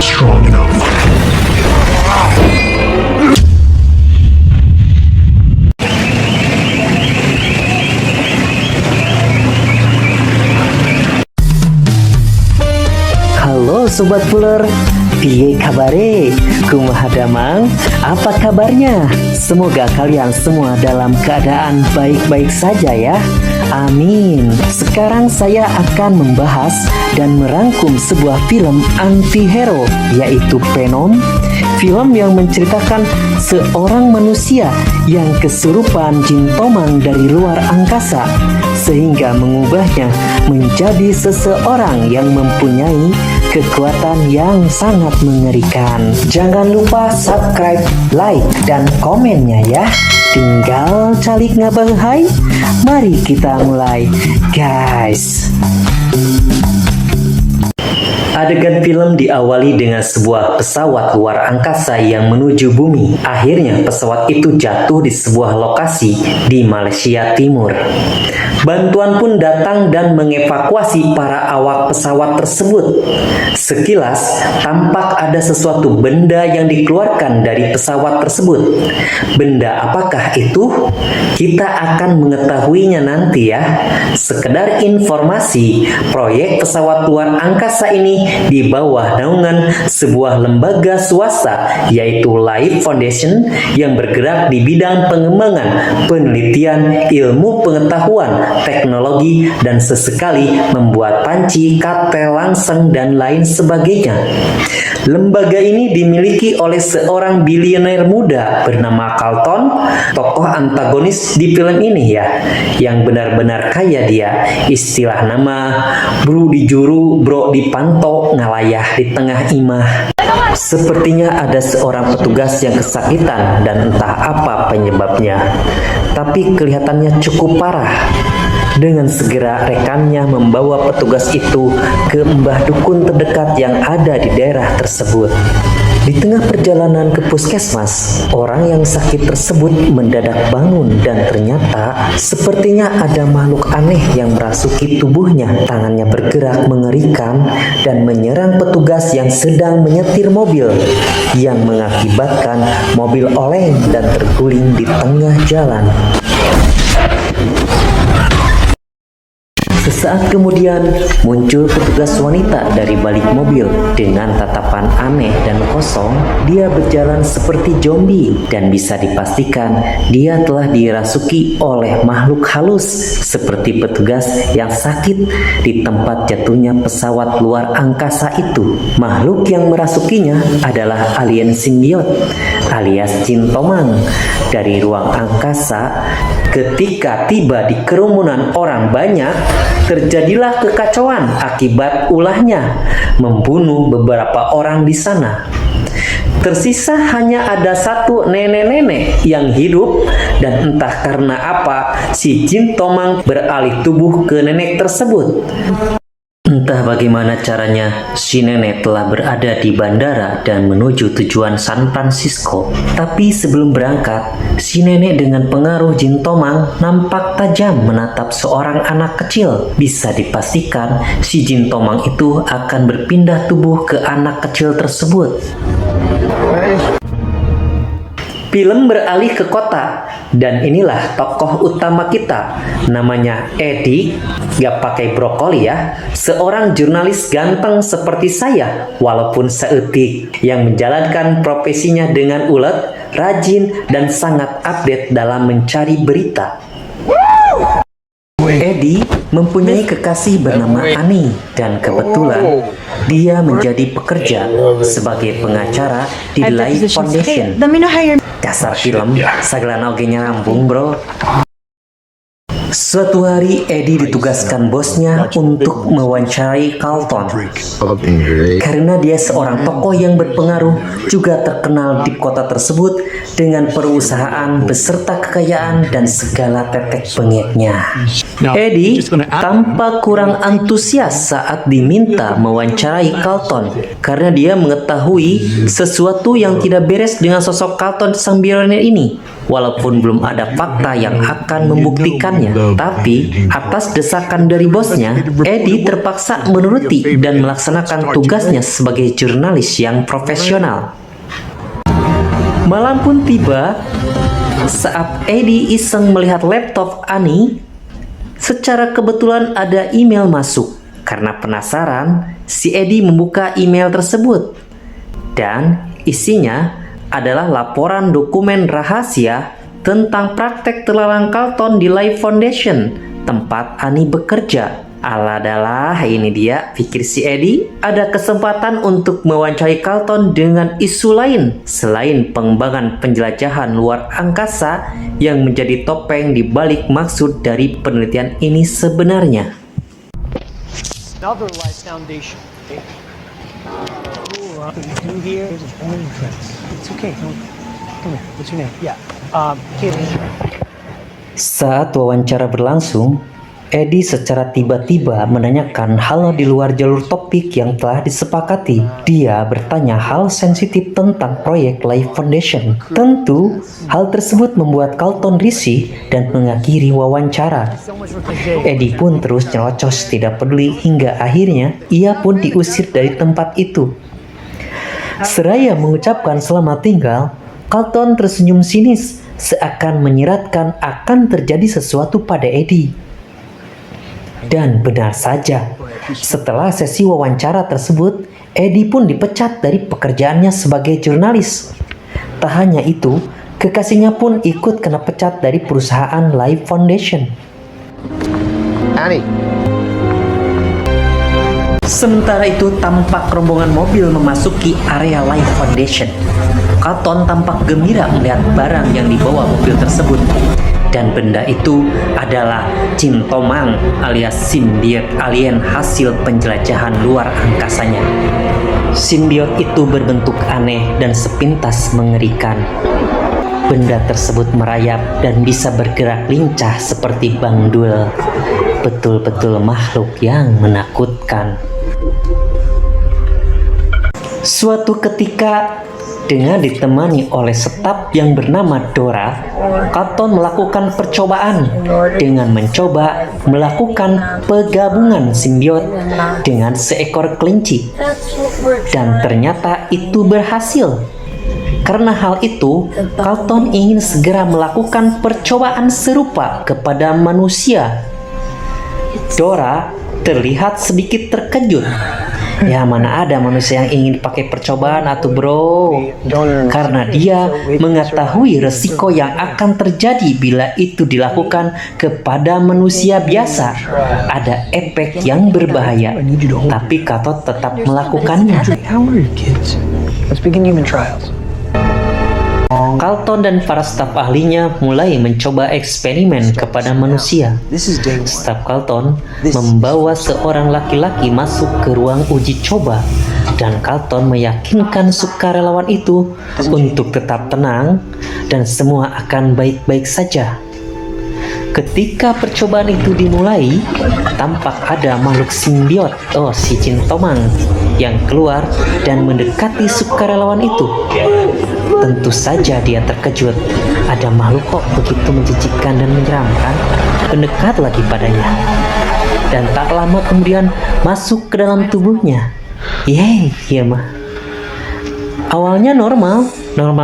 strong enough. Halo Sobat Fuller, piye kabare? Kumaha damang? Apa kabarnya? Semoga kalian semua dalam keadaan baik-baik saja ya. Amin. Sekarang saya akan membahas dan merangkum sebuah film anti-hero, yaitu Venom. Film yang menceritakan seorang manusia yang kesurupan jin tomang dari luar angkasa, sehingga mengubahnya menjadi seseorang yang mempunyai kekuatan yang sangat mengerikan. Jangan lupa subscribe, like, dan komennya ya. Tinggal calik ngabahai. Mari kita mulai, guys. Adegan film diawali dengan sebuah pesawat luar angkasa yang menuju bumi. Akhirnya pesawat itu jatuh di sebuah lokasi di Malaysia Timur. Bantuan pun datang dan mengevakuasi para awak pesawat tersebut. Sekilas tampak ada sesuatu benda yang dikeluarkan dari pesawat tersebut. Benda apakah itu? Kita akan mengetahuinya nanti ya. Sekedar informasi, proyek pesawat luar angkasa ini di bawah naungan sebuah lembaga swasta, yaitu Life Foundation, yang bergerak di bidang pengembangan, penelitian, ilmu pengetahuan, teknologi, dan sesekali membuat panci, katel, langseng, dan lain sebagainya. Lembaga ini dimiliki oleh seorang bilioner muda bernama Carlton, tokoh antagonis di film ini ya, yang benar-benar kaya dia. Istilah nama bro dijuru, bro dipantau, ngalayah di tengah imah. Sepertinya ada seorang petugas yang kesakitan dan entah apa penyebabnya, tapi kelihatannya cukup parah. Dengan segera rekannya membawa petugas itu ke mbah dukun terdekat yang ada di daerah tersebut. Di tengah perjalanan ke puskesmas, orang yang sakit tersebut mendadak bangun dan ternyata sepertinya ada makhluk aneh yang merasuki tubuhnya. Tangannya bergerak mengerikan dan menyerang petugas yang sedang menyetir mobil, yang mengakibatkan mobil oleng dan terguling di tengah jalan. Sesaat kemudian muncul petugas wanita dari balik mobil. Dengan tatapan aneh dan kosong, dia berjalan seperti zombie dan bisa dipastikan dia telah dirasuki oleh makhluk halus seperti petugas yang sakit di tempat jatuhnya pesawat luar angkasa itu. Makhluk yang merasukinya adalah alien simbiot alias jin tomang dari ruang angkasa. Ketika tiba di kerumunan orang banyak, terjadilah kekacauan akibat ulahnya membunuh beberapa orang di sana. Tersisa hanya ada satu nenek-nenek yang hidup, dan entah karena apa si jin tomang beralih tubuh ke nenek tersebut. Entah bagaimana caranya, si nenek telah berada di bandara dan menuju tujuan San Francisco. Tapi sebelum berangkat, si nenek dengan pengaruh jin tomang nampak tajam menatap seorang anak kecil. Bisa dipastikan si jin tomang itu akan berpindah tubuh ke anak kecil tersebut. Film beralih ke kota, dan inilah tokoh utama kita. Namanya Eddie, gak pakai brokoli ya. Seorang jurnalis ganteng seperti saya, walaupun seetik, yang menjalankan profesinya dengan ulet, rajin, dan sangat update dalam mencari berita. Eddie mempunyai kekasih bernama Annie, dan kebetulan dia menjadi pekerja sebagai pengacara di Life Foundation. Dasar film, sagala oge nyambung bro. Suatu hari Eddie ditugaskan bosnya untuk mewawancarai Carlton. Karena dia seorang tokoh yang berpengaruh, juga terkenal di kota tersebut dengan perusahaan beserta kekayaan dan segala tetek bengeknya. Eddie tampak kurang antusias saat diminta mewawancarai Carlton karena dia mengetahui sesuatu yang tidak beres dengan sosok Carlton sang bilioner ini. Walaupun belum ada fakta yang akan membuktikannya, tapi atas desakan dari bosnya, Eddie terpaksa menuruti dan melaksanakan tugasnya sebagai jurnalis yang profesional. Malam pun tiba saat Eddie iseng melihat laptop Annie. Secara kebetulan ada email masuk. Karena penasaran, si Eddie membuka email tersebut. Dan isinya adalah laporan dokumen rahasia tentang praktek terlarang Carlton di Life Foundation, tempat Annie bekerja. Aladalah, ini dia, pikir si Eddie, ada kesempatan untuk mewawancarai Carlton dengan isu lain selain pengembangan penjelajahan luar angkasa yang menjadi topeng di balik maksud dari penelitian ini sebenarnya. Another Life Foundation. Okay. Do here. It's okay. Come here. What's your name? Yeah. Caitlin. Saat wawancara berlangsung, Eddie secara tiba-tiba menanyakan hal di luar jalur topik yang telah disepakati. Dia bertanya hal sensitif tentang proyek Life Foundation. Tentu, hal tersebut membuat Carlton risih dan mengakhiri wawancara. Eddie pun terus nyelocos tidak peduli hingga akhirnya ia pun diusir dari tempat itu. Seraya mengucapkan selamat tinggal, Carlton tersenyum sinis seakan menyiratkan akan terjadi sesuatu pada Eddie. Dan benar saja, setelah sesi wawancara tersebut, Eddie pun dipecat dari pekerjaannya sebagai jurnalis. Tak hanya itu, kekasihnya pun ikut kena pecat dari perusahaan Life Foundation. Annie. Sementara itu, tampak rombongan mobil memasuki area Life Foundation. Carlton tampak gembira melihat barang yang dibawa mobil tersebut. Dan benda itu adalah Cintomang alias simbiot alien hasil penjelajahan luar angkasanya. Simbiot itu berbentuk aneh dan sepintas mengerikan. Benda tersebut merayap dan bisa bergerak lincah seperti Bang Dul. Betul-betul makhluk yang menakutkan. Suatu ketika, dengan ditemani oleh staf yang bernama Dora, Carlton melakukan percobaan dengan mencoba melakukan penggabungan simbiot dengan seekor kelinci. Dan ternyata itu berhasil. Karena hal itu, Carlton ingin segera melakukan percobaan serupa kepada manusia. Dora terlihat sedikit terkejut. Ya, mana ada manusia yang ingin pakai percobaan atau bro, karena dia mengetahui resiko yang akan terjadi bila itu dilakukan kepada manusia biasa. Ada efek yang berbahaya, tapi Carlton tetap melakukannya. Carlton dan para staf ahlinya mulai mencoba eksperimen kepada manusia. Staf Carlton membawa seorang laki-laki masuk ke ruang uji coba, dan Carlton meyakinkan sukarelawan itu untuk tetap tenang dan semua akan baik-baik saja. Ketika percobaan itu dimulai, tampak ada makhluk simbiot, si Cintomang, yang keluar dan mendekati sukarelawan itu. Tentu saja dia terkejut. Ada makhluk kok begitu menjijikkan dan menyeramkan, mendekat lagi padanya. Dan tak lama kemudian masuk ke dalam tubuhnya. Yeay, iya mah. Awalnya normal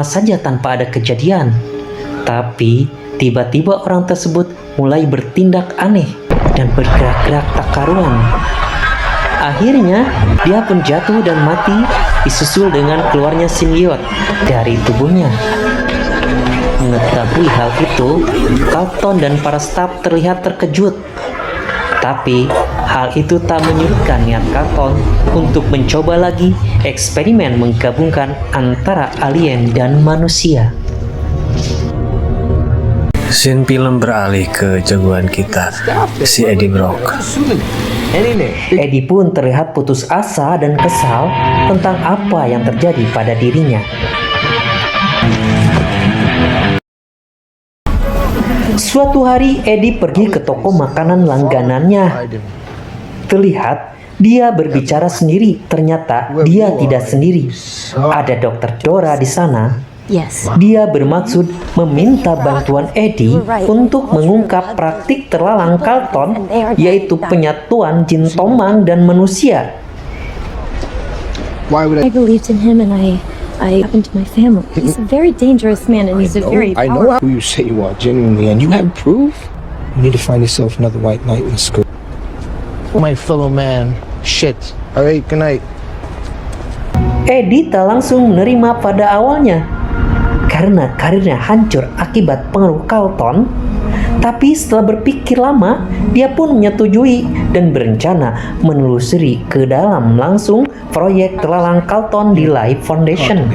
saja tanpa ada kejadian. Tapi tiba-tiba orang tersebut mulai bertindak aneh dan bergerak-gerak tak karuan. Akhirnya dia pun jatuh dan mati, disusul dengan keluarnya simbiot dari tubuhnya. Mengetahui hal itu, Carlton dan para staf terlihat terkejut. Tapi hal itu tak menyurutkan niat Carlton untuk mencoba lagi eksperimen menggabungkan antara alien dan manusia. Scene film beralih ke jagoan kita, si Eddie Brock. Eddie pun terlihat putus asa dan kesal tentang apa yang terjadi pada dirinya. Suatu hari Eddie pergi ke toko makanan langganannya. Terlihat dia berbicara sendiri. Ternyata dia tidak sendiri. Ada Dr. Dora di sana Yes. Dia bermaksud meminta bantuan Eddie untuk mengungkap praktik terlalang Carlton, yaitu penyatuan jin tomang dan manusia. Why would I believed in him and I happened to my family. He's a very dangerous man and he's a very I know who you say you are genuinely, and you have proof. You need to find yourself another white knight in school. My fellow man. Shit. All right, good night. Eddie tak langsung menerima pada awalnya karena karirnya hancur akibat pengaruh Carlton. Tapi setelah berpikir lama, dia pun menyetujui dan berencana menelusuri ke dalam langsung proyek terlalang Carlton di Life Foundation.